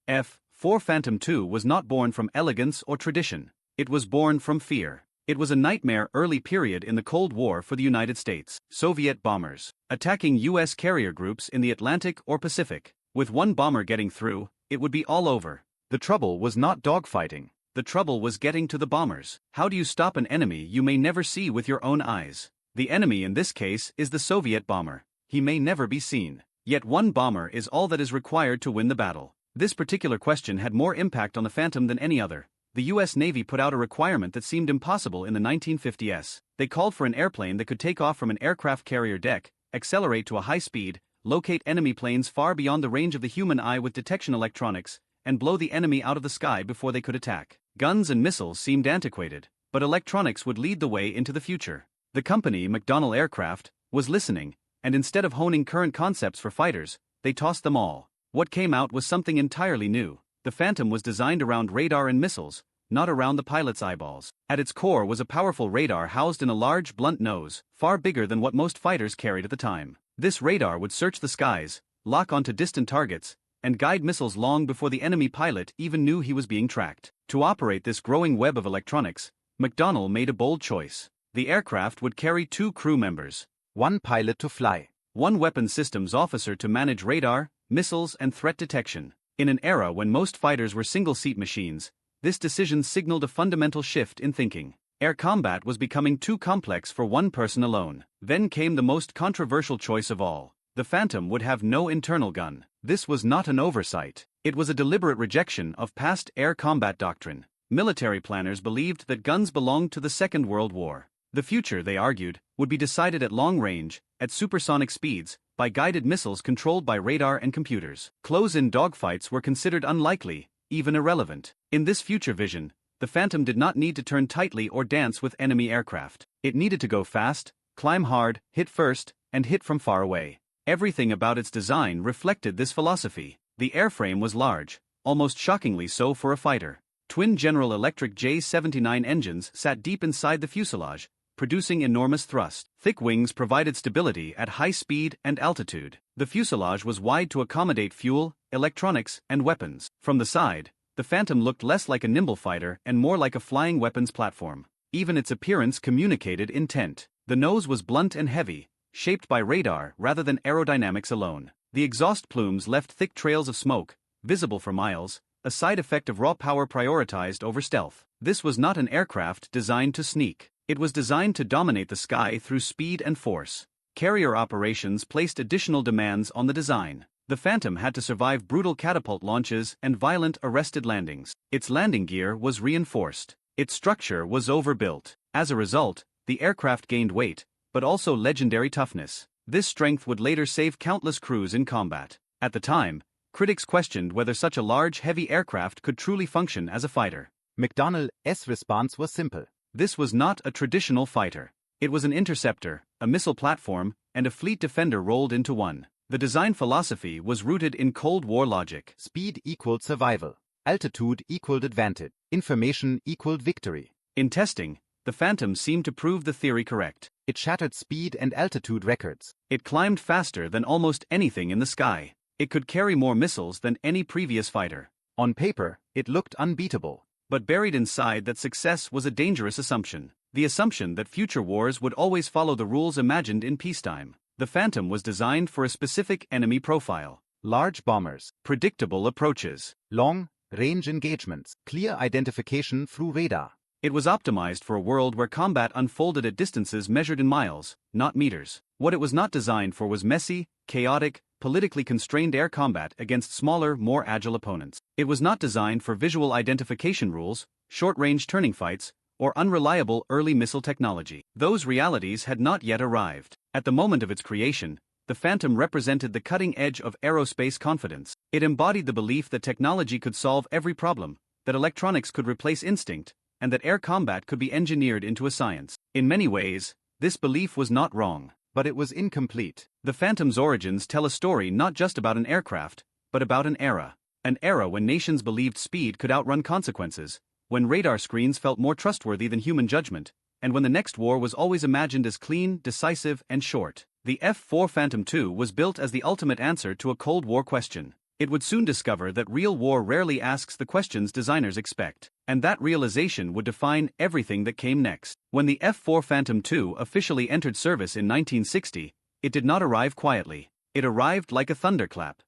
F-4 Phantom II was not born from elegance or tradition. It was born from fear. It was a nightmare early period in the Cold War for the United States. Soviet bombers attacking U.S. carrier groups in the Atlantic or Pacific. With one bomber getting through, it would be all over. The trouble was not dogfighting. The trouble was getting to the bombers. How do you stop an enemy you may never see with your own eyes? The enemy in this case is the Soviet bomber. He may never be seen. Yet one bomber is all that is required to win the battle. This particular question had more impact on the Phantom than any other. The U.S. Navy put out a requirement that seemed impossible in the 1950s. They called for an airplane that could take off from an aircraft carrier deck, accelerate to a high speed, locate enemy planes far beyond the range of the human eye with detection electronics, and blow the enemy out of the sky before they could attack. Guns and missiles seemed antiquated, but electronics would lead the way into the future. The company, McDonnell Aircraft, was listening, and instead of honing current concepts for fighters, they tossed them all. What came out was something entirely new. The Phantom was designed around radar and missiles, not around the pilot's eyeballs. At its core was a powerful radar housed in a large blunt nose, far bigger than what most fighters carried at the time. This radar would search the skies, lock onto distant targets, and guide missiles long before the enemy pilot even knew he was being tracked. To operate this growing web of electronics, McDonnell made a bold choice. The aircraft would carry 2 crew members. One pilot to fly. One weapons systems officer to manage radar, missiles and threat detection. In an era when most fighters were single-seat machines, this decision signaled a fundamental shift in thinking. Air combat was becoming too complex for one person alone. Then came the most controversial choice of all. The Phantom would have no internal gun. This was not an oversight. It was a deliberate rejection of past air combat doctrine. Military planners believed that guns belonged to the Second World War. The future, they argued, would be decided at long range, at supersonic speeds, by guided missiles controlled by radar and computers. Close-in dogfights were considered unlikely, even irrelevant. In this future vision, the Phantom did not need to turn tightly or dance with enemy aircraft. It needed to go fast, climb hard, hit first, and hit from far away. Everything about its design reflected this philosophy. The airframe was large, almost shockingly so for a fighter. Twin General Electric J-79 engines sat deep inside the fuselage, producing enormous thrust. Thick wings provided stability at high speed and altitude. The fuselage was wide to accommodate fuel, electronics, and weapons. From the side, the Phantom looked less like a nimble fighter and more like a flying weapons platform. Even its appearance communicated intent. The nose was blunt and heavy, shaped by radar rather than aerodynamics alone. The exhaust plumes left thick trails of smoke, visible for miles, a side effect of raw power prioritized over stealth. This was not an aircraft designed to sneak. It was designed to dominate the sky through speed and force. Carrier operations placed additional demands on the design. The Phantom had to survive brutal catapult launches and violent arrested landings. Its landing gear was reinforced. Its structure was overbuilt. As a result, the aircraft gained weight, but also legendary toughness. This strength would later save countless crews in combat. At the time, critics questioned whether such a large, heavy aircraft could truly function as a fighter. McDonnell's response was simple. This was not a traditional fighter. It was an interceptor, a missile platform, and a fleet defender rolled into one. The design philosophy was rooted in Cold War logic. Speed equaled survival. Altitude equaled advantage. Information equaled victory. In testing, the Phantom seemed to prove the theory correct. It shattered speed and altitude records. It climbed faster than almost anything in the sky. It could carry more missiles than any previous fighter. On paper, it looked unbeatable. But buried inside that success was a dangerous assumption. The assumption that future wars would always follow the rules imagined in peacetime. The Phantom was designed for a specific enemy profile. Large bombers. Predictable approaches. Long-range engagements. Clear identification through radar. It was optimized for a world where combat unfolded at distances measured in miles, not meters. What it was not designed for was messy, chaotic, politically constrained air combat against smaller, more agile opponents. It was not designed for visual identification rules, short-range turning fights, or unreliable early missile technology. Those realities had not yet arrived. At the moment of its creation, the Phantom represented the cutting edge of aerospace confidence. It embodied the belief that technology could solve every problem, that electronics could replace instinct, and that air combat could be engineered into a science. In many ways, this belief was not wrong. But it was incomplete. The Phantom's origins tell a story not just about an aircraft, but about an era. An era when nations believed speed could outrun consequences, when radar screens felt more trustworthy than human judgment, and when the next war was always imagined as clean, decisive, and short. The F-4 Phantom II was built as the ultimate answer to a Cold War question. It would soon discover that real war rarely asks the questions designers expect, and that realization would define everything that came next. When the F-4 Phantom II officially entered service in 1960, it did not arrive quietly. It arrived like a thunderclap.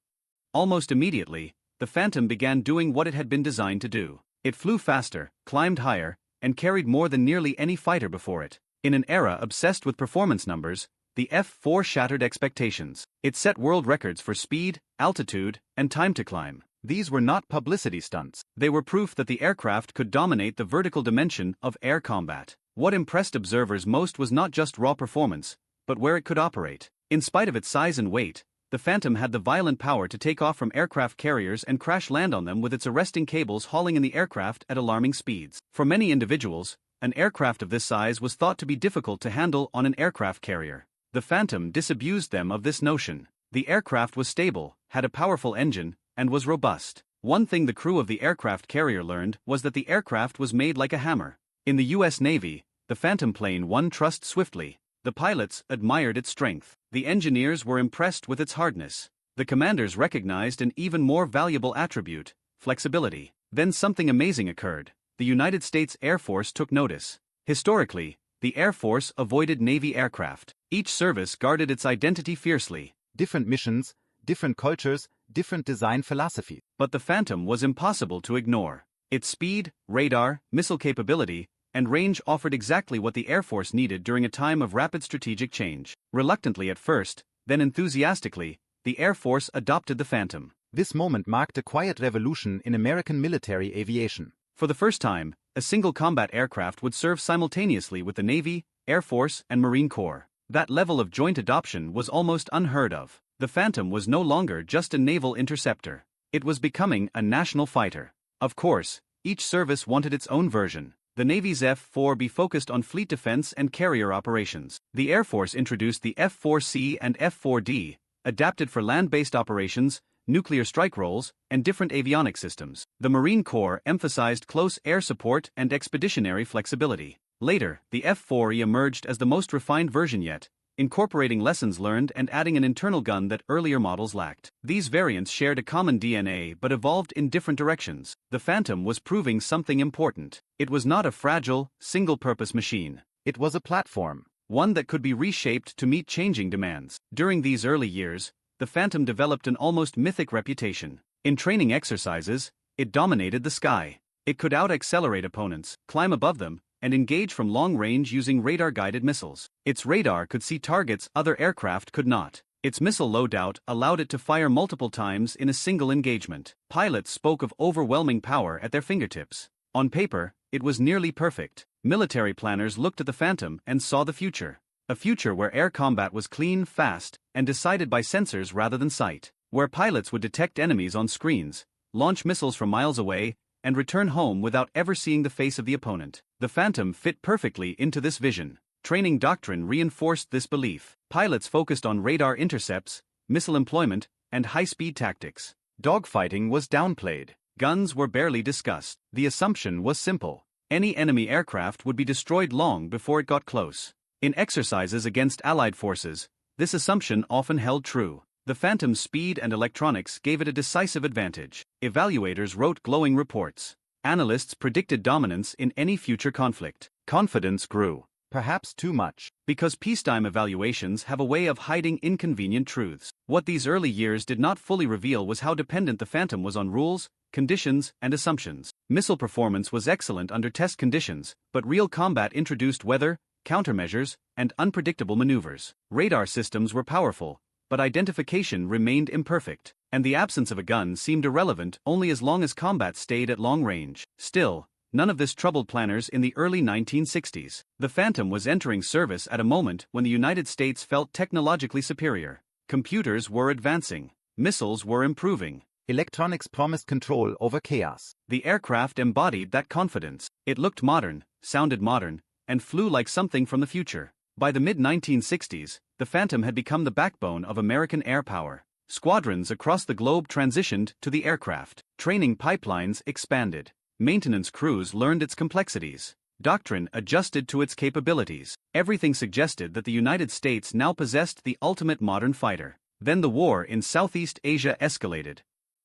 Almost immediately, the Phantom began doing what it had been designed to do. It flew faster, climbed higher, and carried more than nearly any fighter before it. In an era obsessed with performance numbers, the F-4 shattered expectations. It set world records for speed, altitude, and time to climb. These were not publicity stunts. They were proof that the aircraft could dominate the vertical dimension of air combat. What impressed observers most was not just raw performance, but where it could operate. In spite of its size and weight, the Phantom had the violent power to take off from aircraft carriers and crash land on them with its arresting cables hauling in the aircraft at alarming speeds. For many individuals, an aircraft of this size was thought to be difficult to handle on an aircraft carrier. The Phantom disabused them of this notion. The aircraft was stable, had a powerful engine, and was robust. One thing the crew of the aircraft carrier learned was that the aircraft was made like a hammer. In the U.S. Navy, the Phantom plane won trust swiftly. The pilots admired its strength. The engineers were impressed with its hardness. The commanders recognized an even more valuable attribute: flexibility. Then something amazing occurred. The United States Air Force took notice. Historically, the Air Force avoided Navy aircraft. Each service guarded its identity fiercely. Different missions, different cultures, different design philosophies. But the Phantom was impossible to ignore. Its speed, radar, missile capability, and range offered exactly what the Air Force needed during a time of rapid strategic change. Reluctantly at first, then enthusiastically, the Air Force adopted the Phantom. This moment marked a quiet revolution in American military aviation. For the first time, a single combat aircraft would serve simultaneously with the Navy, Air Force, and Marine Corps. That level of joint adoption was almost unheard of. The Phantom was no longer just a naval interceptor. It was becoming a national fighter. Of course, each service wanted its own version. The Navy's F-4B focused on fleet defense and carrier operations. The Air Force introduced the F-4C and F-4D, adapted for land-based operations, nuclear strike roles, and different avionics systems. The Marine Corps emphasized close air support and expeditionary flexibility. Later, the F-4E emerged as the most refined version yet, incorporating lessons learned and adding an internal gun that earlier models lacked. These variants shared a common DNA but evolved in different directions. The Phantom was proving something important. It was not a fragile, single-purpose machine. It was a platform. One that could be reshaped to meet changing demands. During these early years, the Phantom developed an almost mythic reputation. In training exercises, it dominated the sky. It could out-accelerate opponents, climb above them, and engage from long range using radar-guided missiles. Its radar could see targets other aircraft could not. Its missile loadout allowed it to fire multiple times in a single engagement. Pilots spoke of overwhelming power at their fingertips. On paper, it was nearly perfect. Military planners looked at the Phantom and saw the future. A future where air combat was clean, fast, and decided by sensors rather than sight. Where pilots would detect enemies on screens, launch missiles from miles away, and return home without ever seeing the face of the opponent. The Phantom fit perfectly into this vision. Training doctrine reinforced this belief. Pilots focused on radar intercepts, missile employment, and high-speed tactics. Dogfighting was downplayed. Guns were barely discussed. The assumption was simple: any enemy aircraft would be destroyed long before it got close. In exercises against Allied forces, this assumption often held true. The Phantom's speed and electronics gave it a decisive advantage. Evaluators wrote glowing reports. Analysts predicted dominance in any future conflict. Confidence grew. Perhaps too much. Because peacetime evaluations have a way of hiding inconvenient truths. What these early years did not fully reveal was how dependent the Phantom was on rules, conditions, and assumptions. Missile performance was excellent under test conditions, but real combat introduced weather, countermeasures, and unpredictable maneuvers. Radar systems were powerful, but identification remained imperfect, and the absence of a gun seemed irrelevant only as long as combat stayed at long range. Still, none of this troubled planners in the early 1960s. The Phantom was entering service at a moment when the United States felt technologically superior. Computers were advancing. Missiles were improving. Electronics promised control over chaos. The aircraft embodied that confidence. It looked modern, sounded modern, and flew like something from the future. By the mid-1960s, the Phantom had become the backbone of American air power. Squadrons across the globe transitioned to the aircraft. Training pipelines expanded. Maintenance crews learned its complexities. Doctrine adjusted to its capabilities. Everything suggested that the United States now possessed the ultimate modern fighter. Then the war in Southeast Asia escalated.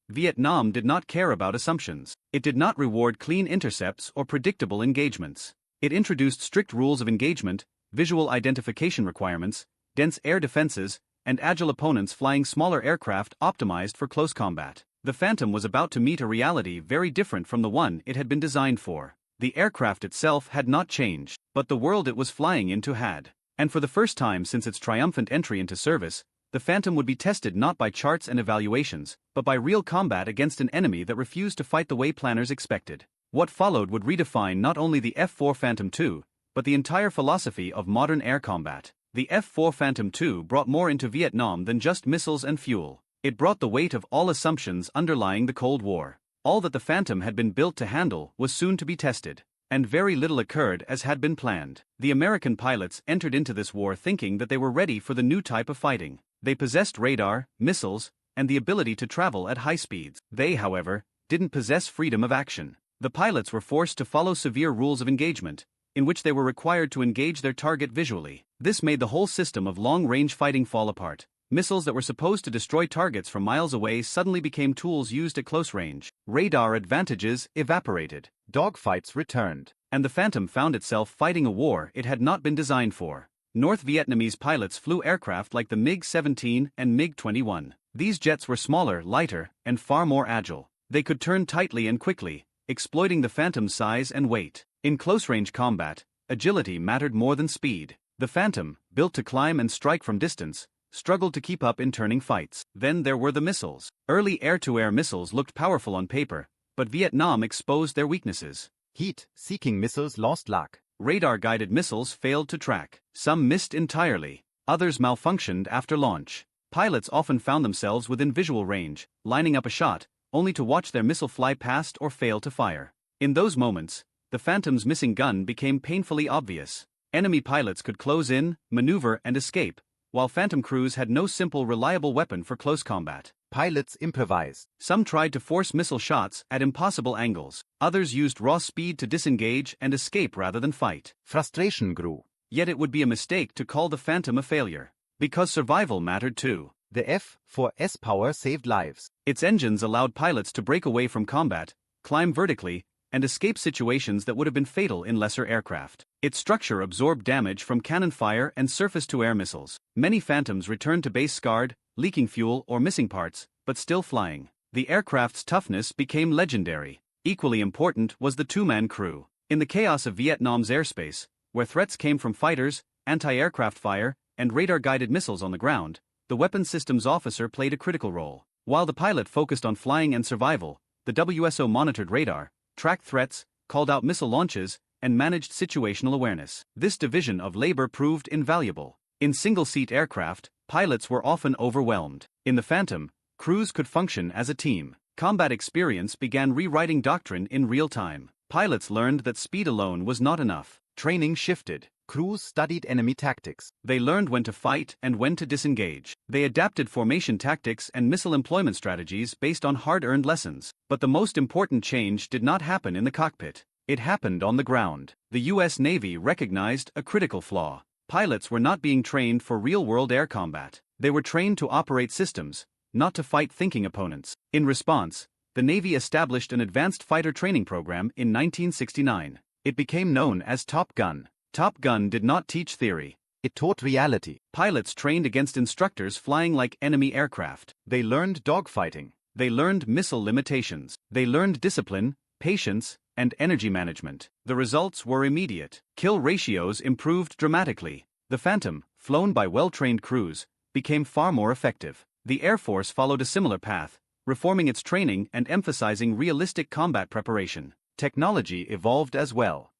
Vietnam did not care about assumptions. It did not reward clean intercepts or predictable engagements. It introduced strict rules of engagement, visual identification requirements, dense air defenses, and agile opponents flying smaller aircraft optimized for close combat. The Phantom was about to meet a reality very different from the one it had been designed for. The aircraft itself had not changed, but the world it was flying into had. And for the first time since its triumphant entry into service, the Phantom would be tested not by charts and evaluations, but by real combat against an enemy that refused to fight the way planners expected. What followed would redefine not only the F-4 Phantom II, but the entire philosophy of modern air combat. The F-4 Phantom II brought more into Vietnam than just missiles and fuel. It brought the weight of all assumptions underlying the Cold War. All that the Phantom had been built to handle was soon to be tested. And very little occurred as had been planned. The American pilots entered into this war thinking that they were ready for the new type of fighting. They possessed radar, missiles, and the ability to travel at high speeds. They, however, didn't possess freedom of action. The pilots were forced to follow severe rules of engagement, in which they were required to engage their target visually. This made the whole system of long-range fighting fall apart. Missiles that were supposed to destroy targets from miles away suddenly became tools used at close range. Radar advantages evaporated. Dogfights returned. And the Phantom found itself fighting a war it had not been designed for. North Vietnamese pilots flew aircraft like the MiG-17 and MiG-21. These jets were smaller, lighter, and far more agile. They could turn tightly and quickly, exploiting the Phantom's size and weight. In close-range combat, agility mattered more than speed. The Phantom, built to climb and strike from distance, struggled to keep up in turning fights. Then there were the missiles. Early air-to-air missiles looked powerful on paper, but Vietnam exposed their weaknesses. Heat-seeking missiles lost luck. Radar-guided missiles failed to track. Some missed entirely. Others malfunctioned after launch. Pilots often found themselves within visual range, lining up a shot, only to watch their missile fly past or fail to fire. In those moments, the Phantom's missing gun became painfully obvious. Enemy pilots could close in, maneuver, and escape, while Phantom crews had no simple, reliable weapon for close combat. Pilots improvised. Some tried to force missile shots at impossible angles. Others used raw speed to disengage and escape rather than fight. Frustration grew. Yet it would be a mistake to call the Phantom a failure. Because survival mattered too. The F-4's power saved lives. Its engines allowed pilots to break away from combat, climb vertically, and escape situations that would have been fatal in lesser aircraft. Its structure absorbed damage from cannon fire and surface-to-air missiles. Many Phantoms returned to base scarred, leaking fuel or missing parts, but still flying. The aircraft's toughness became legendary. Equally important was the two-man crew. In the chaos of Vietnam's airspace, where threats came from fighters, anti-aircraft fire, and radar-guided missiles on the ground, the weapons systems officer played a critical role. While the pilot focused on flying and survival, the WSO monitored radar, tracked threats, called out missile launches, and managed situational awareness. This division of labor proved invaluable. In single-seat aircraft, pilots were often overwhelmed. In the Phantom, crews could function as a team. Combat experience began rewriting doctrine in real time. Pilots learned that speed alone was not enough. Training shifted. Crews studied enemy tactics. They learned when to fight and when to disengage. They adapted formation tactics and missile employment strategies based on hard-earned lessons. But the most important change did not happen in the cockpit. It happened on the ground. The U.S. Navy recognized a critical flaw. Pilots were not being trained for real-world air combat. They were trained to operate systems, not to fight thinking opponents. In response, the Navy established an advanced fighter training program in 1969. It became known as Top Gun. Top Gun did not teach theory. It taught reality. Pilots trained against instructors flying like enemy aircraft. They learned dogfighting. They learned missile limitations. They learned discipline, patience, and energy management. The results were immediate. Kill ratios improved dramatically. The Phantom, flown by well-trained crews, became far more effective. The Air Force followed a similar path, reforming its training and emphasizing realistic combat preparation. Technology evolved as well.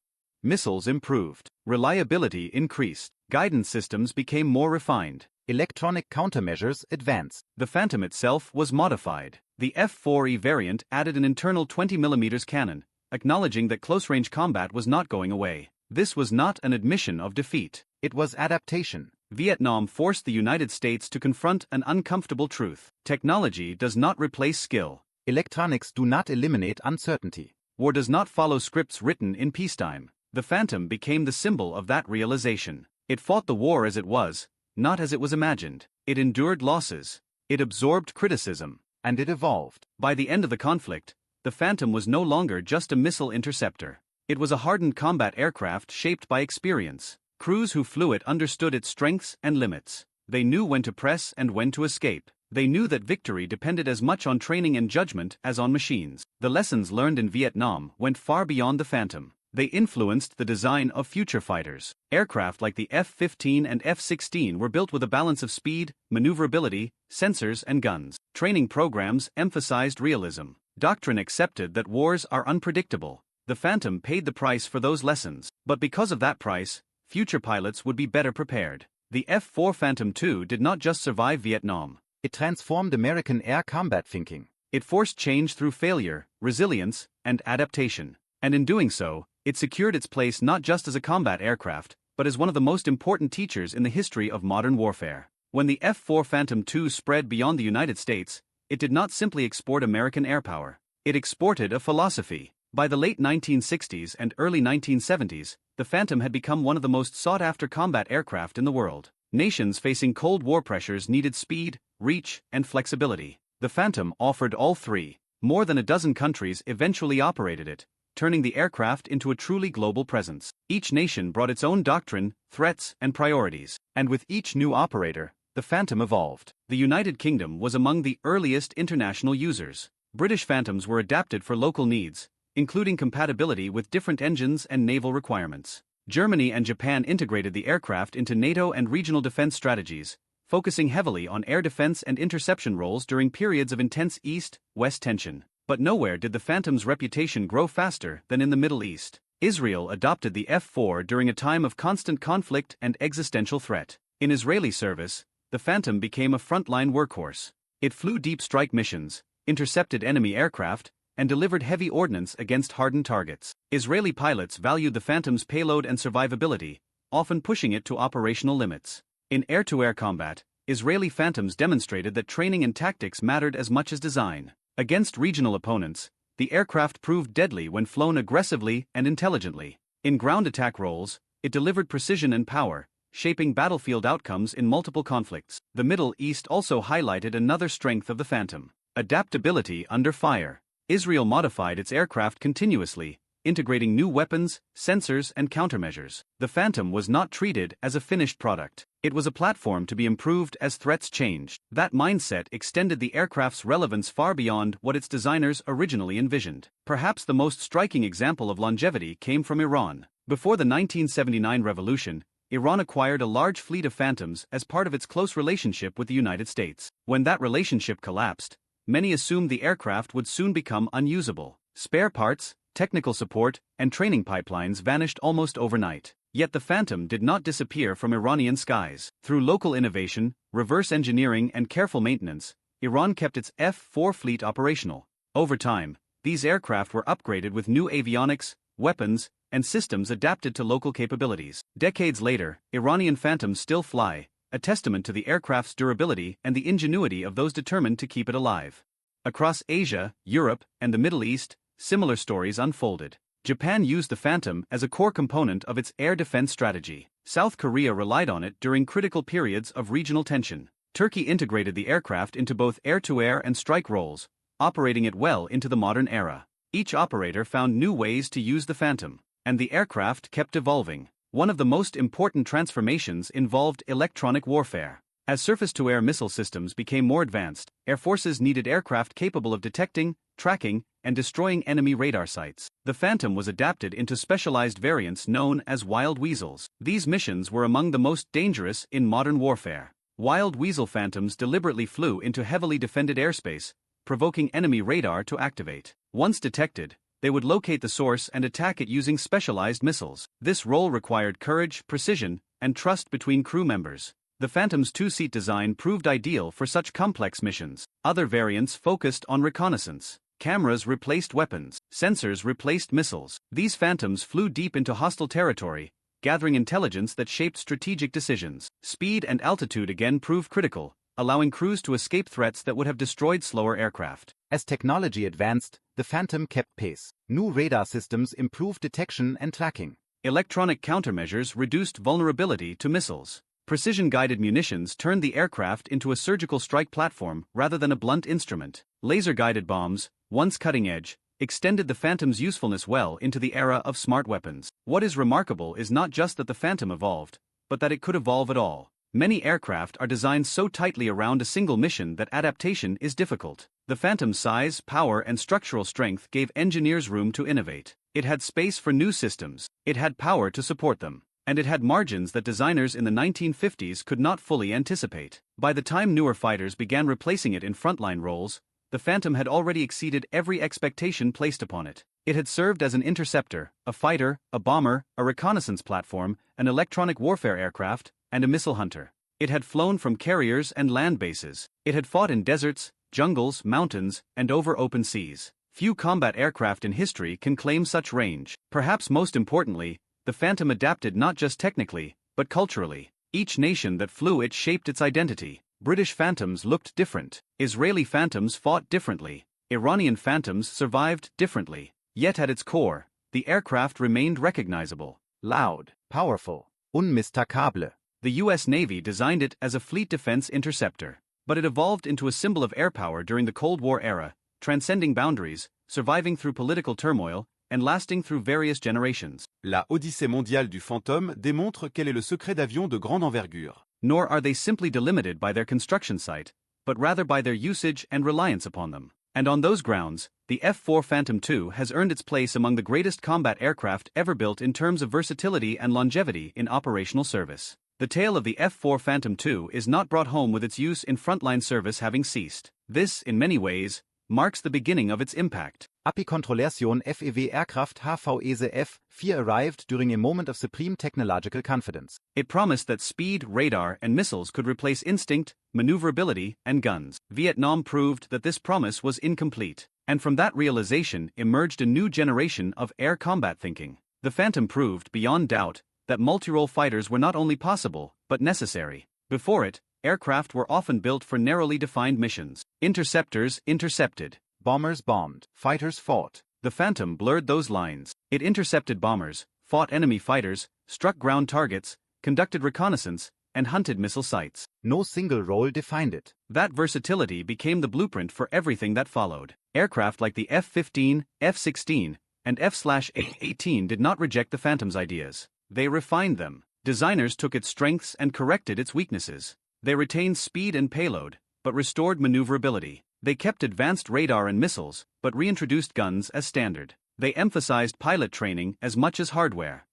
Missiles improved. Reliability increased. Guidance systems became more refined. Electronic countermeasures advanced. The Phantom itself was modified. The F-4E variant added an internal 20mm cannon, acknowledging that close-range combat was not going away. This was not an admission of defeat. It was adaptation. Vietnam forced the United States to confront an uncomfortable truth. Technology does not replace skill. Electronics do not eliminate uncertainty. War does not follow scripts written in peacetime. The Phantom became the symbol of that realization. It fought the war as it was, not as it was imagined. It endured losses. It absorbed criticism. And it evolved. By the end of the conflict, the Phantom was no longer just a missile interceptor. It was a hardened combat aircraft shaped by experience. Crews who flew it understood its strengths and limits. They knew when to press and when to escape. They knew that victory depended as much on training and judgment as on machines. The lessons learned in Vietnam went far beyond the Phantom. They influenced the design of future fighters. Aircraft like the F-15 and F-16 were built with a balance of speed, maneuverability, sensors and guns. Training programs emphasized realism. Doctrine accepted that wars are unpredictable. The Phantom paid the price for those lessons, but because of that price, future pilots would be better prepared. The F-4 Phantom II did not just survive Vietnam. It transformed American air combat thinking. It forced change through failure, resilience, and adaptation. And in doing so, it secured its place not just as a combat aircraft, but as one of the most important teachers in the history of modern warfare. When the F-4 Phantom II spread beyond the United States, it did not simply export American airpower. It exported a philosophy. By the late 1960s and early 1970s, the Phantom had become one of the most sought-after combat aircraft in the world. Nations facing Cold War pressures needed speed, reach, and flexibility. The Phantom offered all three. More than a dozen countries eventually operated it, turning the aircraft into a truly global presence. Each nation brought its own doctrine, threats, and priorities. And with each new operator, the Phantom evolved. The United Kingdom was among the earliest international users. British Phantoms were adapted for local needs, including compatibility with different engines and naval requirements. Germany and Japan integrated the aircraft into NATO and regional defense strategies, focusing heavily on air defense and interception roles during periods of intense East-West tension. But nowhere did the Phantom's reputation grow faster than in the Middle East. Israel adopted the F-4 during a time of constant conflict and existential threat. In Israeli service, the Phantom became a frontline workhorse. It flew deep strike missions, intercepted enemy aircraft, and delivered heavy ordnance against hardened targets. Israeli pilots valued the Phantom's payload and survivability, often pushing it to operational limits. In air-to-air combat, Israeli Phantoms demonstrated that training and tactics mattered as much as design. Against regional opponents, the aircraft proved deadly when flown aggressively and intelligently. In ground attack roles, it delivered precision and power, shaping battlefield outcomes in multiple conflicts. The Middle East also highlighted another strength of the Phantom: adaptability under fire. Israel modified its aircraft continuously, integrating new weapons, sensors, and countermeasures. The Phantom was not treated as a finished product. It was a platform to be improved as threats changed. That mindset extended the aircraft's relevance far beyond what its designers originally envisioned. Perhaps the most striking example of longevity came from Iran. Before the 1979 revolution, Iran acquired a large fleet of Phantoms as part of its close relationship with the United States. When that relationship collapsed, many assumed the aircraft would soon become unusable. Spare parts, technical support, and training pipelines vanished almost overnight. Yet the Phantom did not disappear from Iranian skies. Through local innovation, reverse engineering, and careful maintenance, Iran kept its F-4 fleet operational. Over time, these aircraft were upgraded with new avionics, weapons, and systems adapted to local capabilities. Decades later, Iranian Phantoms still fly, a testament to the aircraft's durability and the ingenuity of those determined to keep it alive. Across Asia, Europe, and the Middle East, similar stories unfolded. Japan used the Phantom as a core component of its air defense strategy. South Korea relied on it during critical periods of regional tension. Turkey integrated the aircraft into both air-to-air and strike roles, operating it well into the modern era. Each operator found new ways to use the Phantom, and the aircraft kept evolving. One of the most important transformations involved electronic warfare. As surface-to-air missile systems became more advanced, air forces needed aircraft capable of detecting, tracking, and destroying enemy radar sites. The Phantom was adapted into specialized variants known as Wild Weasels. These missions were among the most dangerous in modern warfare. Wild Weasel Phantoms deliberately flew into heavily defended airspace, provoking enemy radar to activate. Once detected, they would locate the source and attack it using specialized missiles. This role required courage, precision, and trust between crew members. The Phantom's two-seat design proved ideal for such complex missions. Other variants focused on reconnaissance. Cameras replaced weapons. Sensors replaced missiles. These Phantoms flew deep into hostile territory, gathering intelligence that shaped strategic decisions. Speed and altitude again proved critical, allowing crews to escape threats that would have destroyed slower aircraft. As technology advanced, the Phantom kept pace. New radar systems improved detection and tracking. Electronic countermeasures reduced vulnerability to missiles. Precision-guided munitions turned the aircraft into a surgical strike platform rather than a blunt instrument. Laser-guided bombs, once cutting-edge, extended the Phantom's usefulness well into the era of smart weapons. What is remarkable is not just that the Phantom evolved, but that it could evolve at all. Many aircraft are designed so tightly around a single mission that adaptation is difficult. The Phantom's size, power, and structural strength gave engineers room to innovate. It had space for new systems, it had power to support them, and it had margins that designers in the 1950s could not fully anticipate. By the time newer fighters began replacing it in frontline roles, the Phantom had already exceeded every expectation placed upon it. It had served as an interceptor, a fighter, a bomber, a reconnaissance platform, an electronic warfare aircraft, and a missile hunter. It had flown from carriers and land bases. It had fought in deserts, jungles, mountains, and over open seas. Few combat aircraft in history can claim such range. Perhaps most importantly, the Phantom adapted not just technically, but culturally. Each nation that flew it shaped its identity. British Phantoms looked different. Israeli Phantoms fought differently. Iranian Phantoms survived differently. Yet at its core, the aircraft remained recognizable. Loud, powerful, unmistakable. The US Navy designed it as a fleet defense interceptor, but it evolved into a symbol of air power during the Cold War era, transcending boundaries, surviving through political turmoil, and lasting through various generations. La Odyssée mondiale du Fantôme démontre quel est le secret d'avions de grande envergure. Nor are they simply delimited by their construction site, but rather by their usage and reliance upon them. And on those grounds, the F-4 Phantom II has earned its place among the greatest combat aircraft ever built in terms of versatility and longevity in operational service. The tale of the F-4 Phantom II is not brought home with its use in frontline service having ceased. This, in many ways, marks the beginning of its impact. Apicontrollation FEW aircraft HVESE F-4 arrived during a moment of supreme technological confidence. It promised that speed, radar, and missiles could replace instinct, maneuverability, and guns. Vietnam proved that this promise was incomplete, and from that realization emerged a new generation of air combat thinking. The Phantom proved, beyond doubt, that multi-role fighters were not only possible, but necessary. Before it, aircraft were often built for narrowly defined missions. Interceptors intercepted. Bombers bombed. Fighters fought. The Phantom blurred those lines. It intercepted bombers, fought enemy fighters, struck ground targets, conducted reconnaissance, and hunted missile sites. No single role defined it. That versatility became the blueprint for everything that followed. Aircraft like the F-15, F-16, and F/A-18 did not reject the Phantom's ideas. They refined them. Designers took its strengths and corrected its weaknesses. They retained speed and payload, but restored maneuverability. They kept advanced radar and missiles, but reintroduced guns as standard. They emphasized pilot training as much as hardware.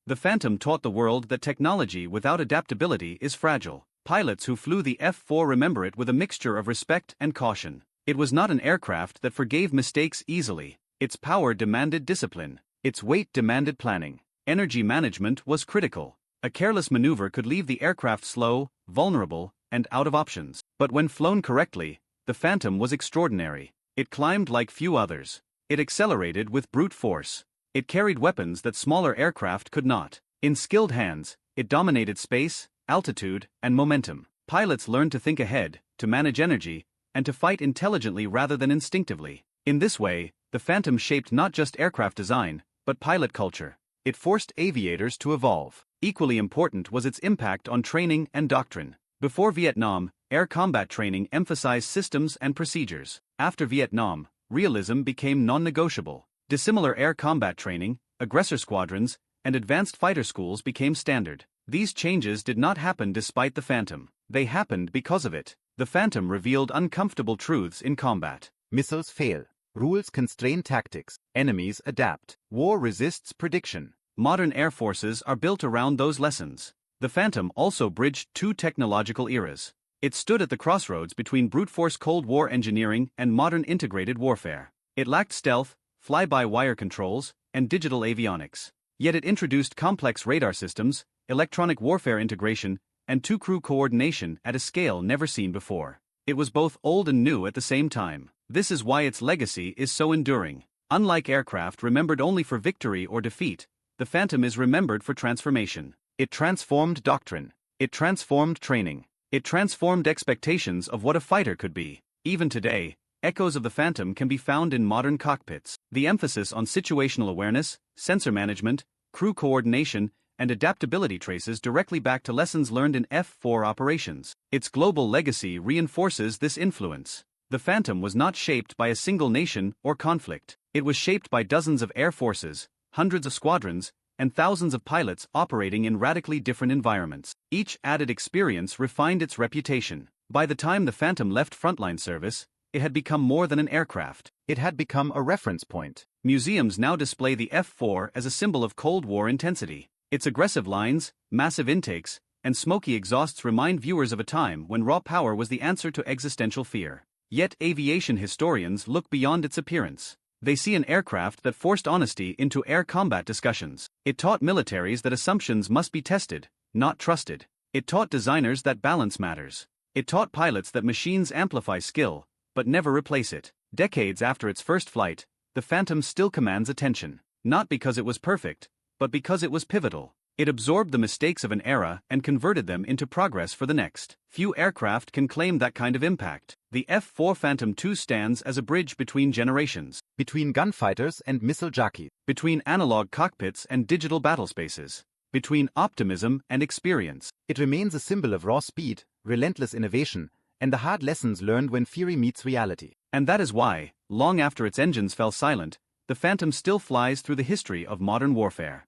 The Phantom taught the world that technology without adaptability is fragile. Pilots who flew the F-4 remember it with a mixture of respect and caution. It was not an aircraft that forgave mistakes easily. Its power demanded discipline. Its weight demanded planning. Energy management was critical. A careless maneuver could leave the aircraft slow, vulnerable, and out of options. But when flown correctly, the Phantom was extraordinary. It climbed like few others. It accelerated with brute force. It carried weapons that smaller aircraft could not. In skilled hands, it dominated space, altitude, and momentum. Pilots learned to think ahead, to manage energy, and to fight intelligently rather than instinctively. In this way, the Phantom shaped not just aircraft design, but pilot culture. It forced aviators to evolve. Equally important was its impact on training and doctrine. Before Vietnam, air combat training emphasized systems and procedures. After Vietnam, realism became non-negotiable. Dissimilar air combat training, aggressor squadrons, and advanced fighter schools became standard. These changes did not happen despite the Phantom. They happened because of it. The Phantom revealed uncomfortable truths in combat. Missiles fail. Rules constrain tactics. Enemies adapt. War resists prediction. Modern air forces are built around those lessons. The Phantom also bridged two technological eras. It stood at the crossroads between brute force Cold War engineering and modern integrated warfare. It lacked stealth, fly-by-wire controls, and digital avionics. Yet it introduced complex radar systems, electronic warfare integration, and two-crew coordination at a scale never seen before. It was both old and new at the same time. This is why its legacy is so enduring. Unlike aircraft remembered only for victory or defeat, the Phantom is remembered for transformation. It transformed doctrine. It transformed training. It transformed expectations of what a fighter could be. Even today, echoes of the Phantom can be found in modern cockpits. The emphasis on situational awareness, sensor management, crew coordination, and adaptability traces directly back to lessons learned in F-4 operations. Its global legacy reinforces this influence. The Phantom was not shaped by a single nation or conflict. It was shaped by dozens of air forces, hundreds of squadrons, and thousands of pilots operating in radically different environments. Each added experience refined its reputation. By the time the Phantom left frontline service, it had become more than an aircraft. It had become a reference point. Museums now display the F-4 as a symbol of Cold War intensity. Its aggressive lines, massive intakes, and smoky exhausts remind viewers of a time when raw power was the answer to existential fear. Yet aviation historians look beyond its appearance. They see an aircraft that forced honesty into air combat discussions. It taught militaries that assumptions must be tested, not trusted. It taught designers that balance matters. It taught pilots that machines amplify skill, but never replace it. Decades after its first flight, the Phantom still commands attention. Not because it was perfect, but because it was pivotal. It absorbed the mistakes of an era and converted them into progress for the next. Few aircraft can claim that kind of impact. The F-4 Phantom II stands as a bridge between generations. Between gunfighters and missile jockeys. Between analog cockpits and digital battlespaces. Between optimism and experience. It remains a symbol of raw speed, relentless innovation, and the hard lessons learned when theory meets reality. And that is why, long after its engines fell silent, the Phantom still flies through the history of modern warfare.